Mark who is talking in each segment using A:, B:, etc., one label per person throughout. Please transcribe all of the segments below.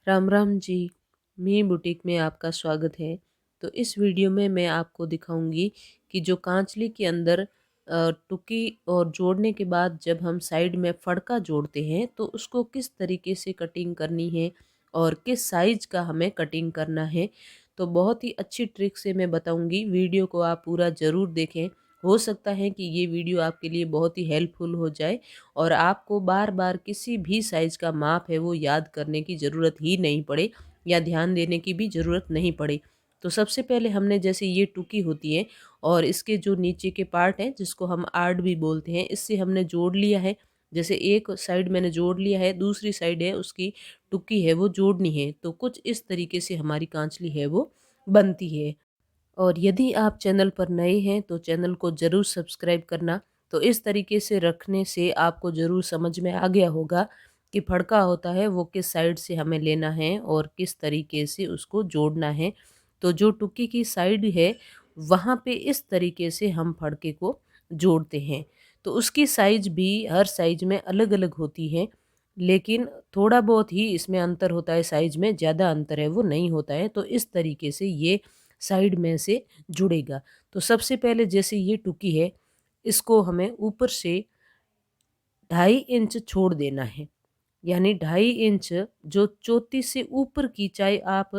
A: राम राम जी। मी boutique में आपका स्वागत है। तो इस वीडियो में मैं आपको दिखाऊंगी कि जो कांचली के अंदर टुकी और जोड़ने के बाद जब हम साइड में फड़का जोड़ते हैं तो उसको किस तरीके से कटिंग करनी है और किस साइज का हमें कटिंग करना है। तो बहुत ही अच्छी ट्रिक से मैं बताऊंगी, वीडियो को आप पूरा ज़रूर देखें। हो सकता है कि ये वीडियो आपके लिए बहुत ही हेल्पफुल हो जाए और आपको बार बार किसी भी साइज़ का माप है वो याद करने की ज़रूरत ही नहीं पड़े या ध्यान देने की भी ज़रूरत नहीं पड़े। तो सबसे पहले हमने जैसे ये टुकी होती है और इसके जो नीचे के पार्ट हैं जिसको हम आर्ट भी बोलते हैं, इससे हमने जोड़ लिया है। जैसे एक साइड मैंने जोड़ लिया है, दूसरी साइड है उसकी टुकी है वो जोड़नी है। तो कुछ इस तरीके से हमारी कांचली है वो बनती है। और यदि आप चैनल पर नए हैं तो चैनल को ज़रूर सब्सक्राइब करना। तो इस तरीके से रखने से आपको ज़रूर समझ में आ गया होगा कि फड़का होता है वो किस साइड से हमें लेना है और किस तरीके से उसको जोड़ना है। तो जो टुक्की की साइड है वहाँ पे इस तरीके से हम फड़के को जोड़ते हैं। तो उसकी साइज भी हर साइज में अलग अलग होती है, लेकिन थोड़ा बहुत ही इसमें अंतर होता है, साइज में ज़्यादा अंतर है वो नहीं होता है। तो इस तरीके से ये साइड में से जुड़ेगा। तो सबसे पहले जैसे ये टुकी है, इसको हमें ऊपर से 2.5 इंच छोड़ देना है। यानी 2.5 इंच जो 34 से ऊपर की, चाहे आप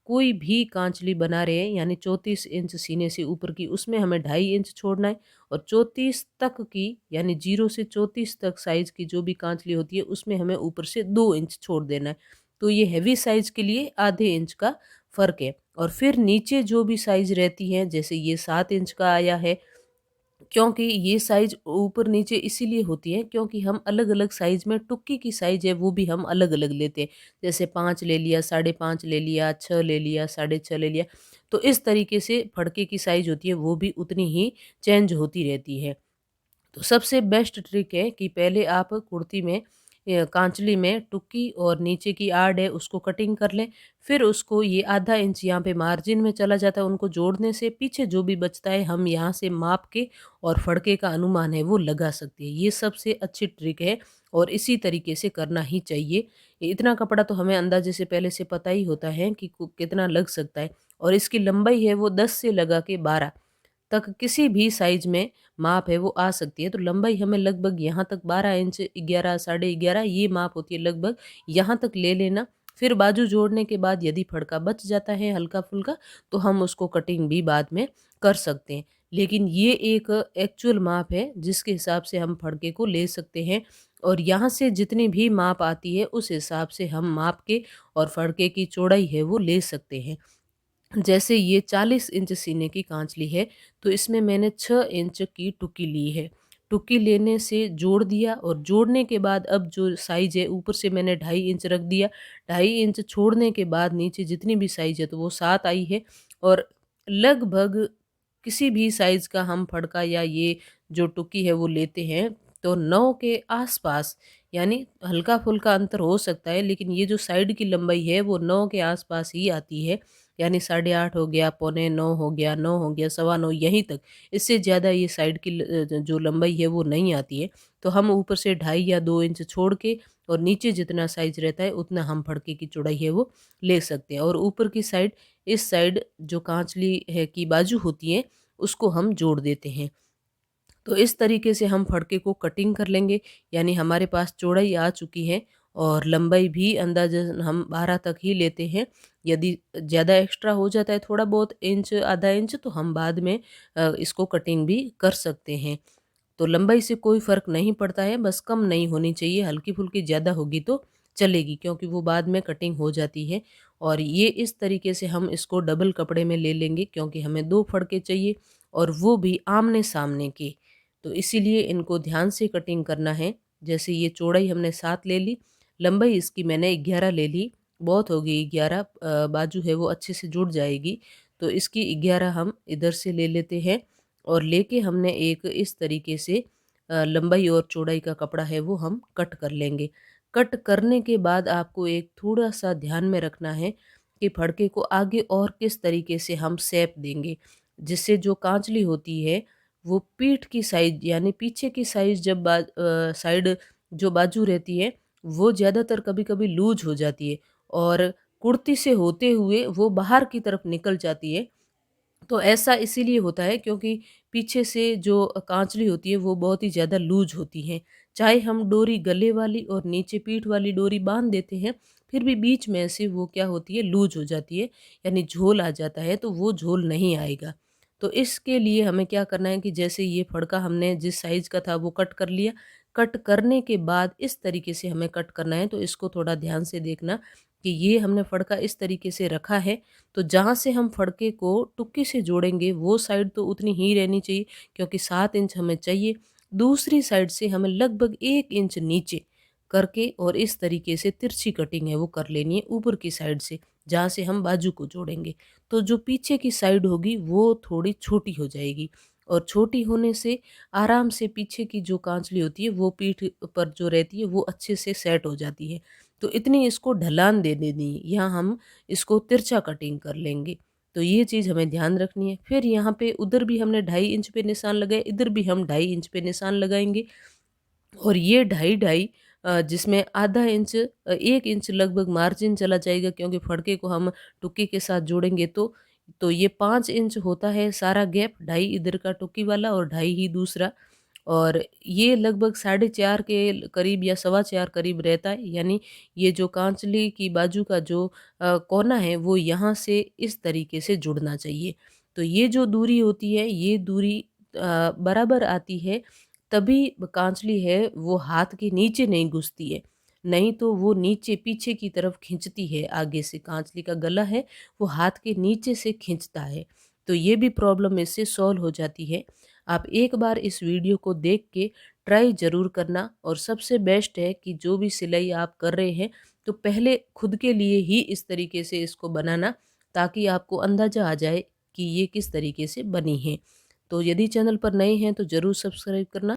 A: कोई भी कांचली बना रहे हैं, यानी 34 इंच सीने से ऊपर की उसमें हमें 2.5 इंच छोड़ना है। और 34 तक की, यानी 0 से 34 तक साइज की जो भी कांचली होती है उसमें हमें ऊपर से 2 इंच छोड़ देना है। तो ये हैवी साइज के लिए आधे इंच का फ़र्क है। और फिर नीचे जो भी साइज रहती है, जैसे ये 7 इंच का आया है, क्योंकि ये साइज़ ऊपर नीचे इसीलिए होती है क्योंकि हम अलग-अलग साइज़ में टुक्की की साइज़ है वो भी हम अलग-अलग लेते हैं। जैसे 5 ले लिया, 5.5 ले लिया, 6 ले लिया, 6.5 ले लिया। तो इस तरीके से फड़के की साइज़ होती है वो भी उतनी ही चेंज होती रहती है। तो सबसे बेस्ट ट्रिक है कि पहले आप कुर्ती में कांचली में टुक्की और नीचे की आड़ है उसको कटिंग कर लें। फिर उसको ये आधा इंच यहाँ पे मार्जिन में चला जाता है, उनको जोड़ने से पीछे जो भी बचता है हम यहाँ से माप के और फड़के का अनुमान है वो लगा सकते हैं। ये सबसे अच्छी ट्रिक है और इसी तरीके से करना ही चाहिए। इतना कपड़ा तो हमें अंदाजे से पहले से पता ही होता है कि कितना लग सकता है। और इसकी लंबाई है वो 10 से लगा के 12 तक किसी भी साइज में माप है वो आ सकती है। तो लंबाई हमें लगभग यहाँ तक 12 इंच, 11, साढ़े 11 ये माप होती है लगभग, यहाँ तक ले लेना। फिर बाजू जोड़ने के बाद यदि फड़का बच जाता है हल्का-फुल्का तो हम उसको कटिंग भी बाद में कर सकते हैं। लेकिन ये एक एक्चुअल माप है जिसके हिसाब से हम फड़के को ले सकते हैं और यहाँ से जितनी भी माप आती है उस हिसाब से हम माप के और फड़के की चौड़ाई है वो ले सकते हैं। जैसे ये 40 इंच सीने की कांचली है तो इसमें मैंने 6 इंच की टुकी ली है। टुकी लेने से जोड़ दिया और जोड़ने के बाद अब जो साइज़ है ऊपर से मैंने 2.5 इंच रख दिया। 2.5 इंच छोड़ने के बाद नीचे जितनी भी साइज़ है तो वो 7 आई है। और लगभग किसी भी साइज़ का हम फड़का या ये जो टुकी है वो लेते हैं तो 9 के आस-पास, यानी हल्का-फुल्का अंतर हो सकता है लेकिन ये जो साइड की लंबाई है वो 9 के आस-पास ही आती है। यानी 8:30 हो गया, पौने 9 हो गया, 9 हो गया, सवा 9 यहीं तक। इससे ज़्यादा ये साइड की जो लंबाई है वो नहीं आती है। तो हम ऊपर से 2.5 या 2 इंच छोड़ के और नीचे जितना साइज़ रहता है उतना हम फड़के की चौड़ाई है वो ले सकते हैं। और ऊपर की साइड, इस साइड जो कांचली है की बाजू होती है उसको हम जोड़ देते हैं। तो इस तरीके से हम फड़के को कटिंग कर लेंगे, यानी हमारे पास चौड़ाई आ चुकी है और लंबाई भी अंदाज़न हम 12 तक ही लेते हैं। यदि ज़्यादा एक्स्ट्रा हो जाता है थोड़ा बहुत इंच, आधा इंच, तो हम बाद में इसको कटिंग भी कर सकते हैं। तो लंबाई से कोई फ़र्क नहीं पड़ता है, बस कम नहीं होनी चाहिए, हल्की-फुल्की ज़्यादा होगी तो चलेगी क्योंकि वो बाद में कटिंग हो जाती है। और ये इस तरीके से हम इसको डबल कपड़े में ले लेंगे क्योंकि हमें 2 फड़के चाहिए और वो भी आमने-सामने के। तो इसीलिए इनको ध्यान से कटिंग करना है। जैसे ये चौड़ाई हमने 7 ले ली, लंबाई इसकी मैंने 11 ले ली, बहुत हो गई 11, बाजू है वो अच्छे से जुड़ जाएगी। तो इसकी 11 हम इधर से ले लेते हैं और लेके हमने एक इस तरीके से लंबाई और चौड़ाई का कपड़ा है वो हम कट कर लेंगे। कट करने के बाद आपको एक थोड़ा-सा ध्यान में रखना है कि फड़के को आगे और किस तरीके से हम शेप देंगे, जिससे जो कांचली होती है वो पीठ की साइड, यानी पीछे की साइड जब साइड जो बाजू रहती है वो ज़्यादातर कभी-कभी लूज़ हो जाती है और कुर्ती से होते हुए वो बाहर की तरफ निकल जाती है। तो ऐसा इसीलिए होता है क्योंकि पीछे से जो कांचली होती है वो बहुत ही ज़्यादा लूज़ होती है। चाहे हम डोरी गले वाली और नीचे पीठ वाली डोरी बाँध देते हैं, फिर भी बीच में से वो क्या होती है लूज़ हो जाती है, यानी झोल आ जाता है, तो वो झोल नहीं आएगा। तो इसके लिए हमें क्या करना है कि जैसे ये फड़का हमने जिस साइज़ का था वो कट कर लिया, कट करने के बाद इस तरीके से हमें कट करना है, तो इसको थोड़ा ध्यान से देखना कि ये हमने फड़का इस तरीके से रखा है, तो जहाँ से हम फड़के को टुक्की से जोड़ेंगे वो साइड तो उतनी ही रहनी चाहिए क्योंकि 7 इंच हमें चाहिए। दूसरी साइड से हमें लगभग 1 इंच नीचे करके और इस तरीके से तिरछी कटिंग है वो कर लेनी है ऊपर की साइड से, जहाँ से हम बाजू को जोड़ेंगे। तो जो पीछे की साइड होगी वो थोड़ी छोटी हो जाएगी और छोटी होने से आराम से पीछे की जो कांचली होती है वो पीठ पर जो रहती है वो अच्छे से सेट हो जाती है। तो इतनी इसको ढलान दे देनी है, यहाँ हम इसको तिरछा कटिंग कर लेंगे। तो ये चीज़ हमें ध्यान रखनी है। फिर यहाँ पे उधर भी हमने 2.5 इंच पे निशान लगाए, इधर भी हम 2.5 इंच पे निशान लगाएँगे और ये ढाई-ढाई जिसमें आधा इंच 1 इंच लगभग मार्जिन चला जाएगा क्योंकि फड़के को हम टुक्की के साथ जोड़ेंगे तो ये 5 इंच होता है सारा गैप, ढाई इधर का टुक्की वाला और ढाई ही दूसरा। और ये लगभग 4.5 के करीब या सवा 4 करीब रहता है, यानी ये जो कांचली की बाजू का जो कोना है वो यहाँ से इस तरीके से जुड़ना चाहिए। तो ये जो दूरी होती है ये दूरी बराबर आती है तभी कांचली है वो हाथ के नीचे नहीं घुसती है, नहीं तो वो नीचे पीछे की तरफ खींचती है, आगे से कांचली का गला है वो हाथ के नीचे से खींचता है। तो ये भी प्रॉब्लम इससे सॉल्व हो जाती है। आप एक बार इस वीडियो को देख के ट्राई ज़रूर करना और सबसे बेस्ट है कि जो भी सिलाई आप कर रहे हैं तो पहले खुद के लिए ही इस तरीके से इसको बनाना ताकि आपको अंदाज़ा आ जाए कि ये किस तरीके से बनी है। तो यदि चैनल पर नए हैं तो ज़रूर सब्सक्राइब करना।